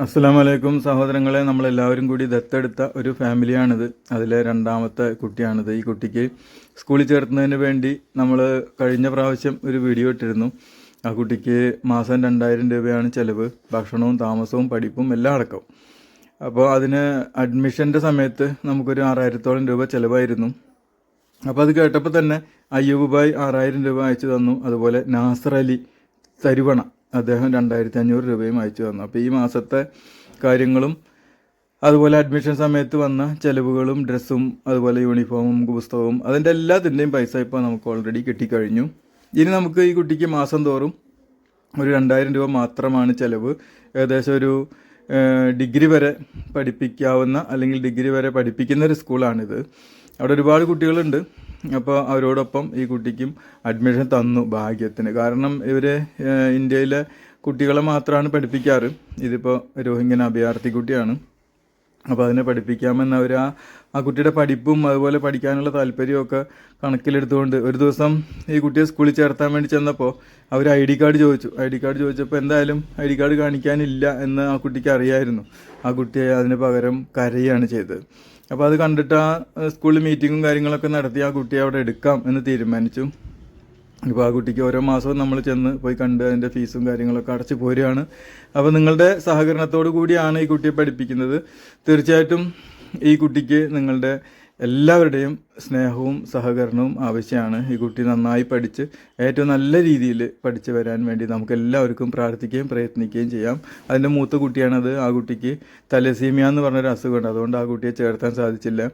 അസ്സലാമലൈക്കും സഹോദരങ്ങളെ, നമ്മളെല്ലാവരും കൂടി ദത്തെടുത്ത ഒരു ഫാമിലിയാണിത്. അതിലെ രണ്ടാമത്തെ കുട്ടിയാണിത്. ഈ കുട്ടിക്ക് സ്കൂളിൽ ചേർത്തുന്നതിന് വേണ്ടി നമ്മൾ കഴിഞ്ഞ പ്രാവശ്യം ഒരു വീഡിയോ ഇട്ടിരുന്നു. ആ കുട്ടിക്ക് മാസം 2000 രൂപയാണ് ചിലവ്, ഭക്ഷണവും താമസവും പഠിപ്പും എല്ലാം അടക്കം. അപ്പോൾ അതിന് അഡ്മിഷൻ്റെ സമയത്ത് നമുക്കൊരു 6000-ഓളം രൂപ ചിലവായിരുന്നു. അപ്പോൾ അത് കേട്ടപ്പോൾ തന്നെ അയ്യൂബ് ഭായ് 6000 രൂപ അയച്ചു തന്നു. അതുപോലെ നാസർ അലി തരുവണ അദ്ദേഹം 2500 രൂപയും അയച്ചു തന്നു. അപ്പോൾ ഈ മാസത്തെ കാര്യങ്ങളും അതുപോലെ അഡ്മിഷൻ സമയത്ത് വന്ന ചിലവുകളും ഡ്രസ്സും അതുപോലെ യൂണിഫോമും പുസ്തകവും അതിൻ്റെ എല്ലാത്തിൻ്റെയും പൈസ ഇപ്പോൾ നമുക്ക് ഓൾറെഡി കിട്ടിക്കഴിഞ്ഞു. ഇനി നമുക്ക് ഈ കുട്ടിക്ക് മാസം തോറും ഒരു 2000 രൂപ മാത്രമാണ് ചിലവ്. ഏകദേശം ഒരു ഡിഗ്രി വരെ പഠിപ്പിക്കാവുന്ന അല്ലെങ്കിൽ ഡിഗ്രി വരെ പഠിപ്പിക്കുന്ന ഒരു സ്കൂളാണിത്. അവിടെ ഒരുപാട് കുട്ടികളുണ്ട്. അപ്പോൾ അവരോടൊപ്പം ഈ കുട്ടിക്കും അഡ്മിഷൻ തന്നു ഭാഗ്യത്തിന്. കാരണം ഇവർ ഇന്ത്യയിലെ കുട്ടികളെ മാത്രമാണ് പഠിപ്പിക്കാറ്. ഇതിപ്പോൾ രോഹിംഗ്യൻ അഭയാർത്ഥി കുട്ടിയാണ്. അപ്പോൾ അതിനെ പഠിപ്പിക്കാമെന്ന് അവർ ആ കുട്ടിയുടെ പഠിപ്പും അതുപോലെ പഠിക്കാനുള്ള താല്പര്യമൊക്കെ കണക്കിലെടുത്തുകൊണ്ട് ഒരു ദിവസം ഈ കുട്ടിയെ സ്കൂളിൽ ചേർത്താൻ വേണ്ടി ചെന്നപ്പോൾ അവർ ID കാർഡ് ചോദിച്ചപ്പോൾ എന്തായാലും ID കാർഡ് കാണിക്കാനില്ല എന്ന് ആ കുട്ടിക്ക് അറിയായിരുന്നു. ആ കുട്ടിയെ അതിന് പകരം കരയാണ് ചെയ്തത്. അപ്പോൾ അത് കണ്ടിട്ട് ആ സ്കൂളിൽ മീറ്റിങ്ങും കാര്യങ്ങളൊക്കെ നടത്തി ആ കുട്ടിയെ അവിടെ എടുക്കാം എന്ന് തീരുമാനിച്ചു. ഇപ്പോൾ ആ കുട്ടിക്ക് ഓരോ മാസവും നമ്മൾ ചെന്ന് പോയി കണ്ട് അതിൻ്റെ ഫീസും കാര്യങ്ങളൊക്കെ അടച്ചു പോരുകയാണ്. അപ്പോൾ നിങ്ങളുടെ സഹകരണത്തോടു കൂടിയാണ് ഈ കുട്ടിയെ പഠിപ്പിക്കുന്നത്. തീർച്ചയായിട്ടും ഈ കുട്ടിക്ക് നിങ്ങളുടെ എല്ലാവരുടെയും സ്നേഹവും സഹകരണവും ആവശ്യമാണ്. ഈ കുട്ടി നന്നായി പഠിച്ച് ഏറ്റവും നല്ല രീതിയിൽ പഠിച്ചു വരാൻ വേണ്ടി നമുക്ക് എല്ലാവർക്കും പ്രാർത്ഥിക്കുകയും പ്രയത്നിക്കുകയും ചെയ്യാം. അതിൻ്റെ മൂത്ത കുട്ടിയാണത്. ആ കുട്ടിക്ക് തലസീമിയ എന്ന് പറഞ്ഞൊരു അസുഖമുണ്ട്. അതുകൊണ്ട് ആ കുട്ടിയെ ചേർത്താൻ സാധിച്ചില്ല.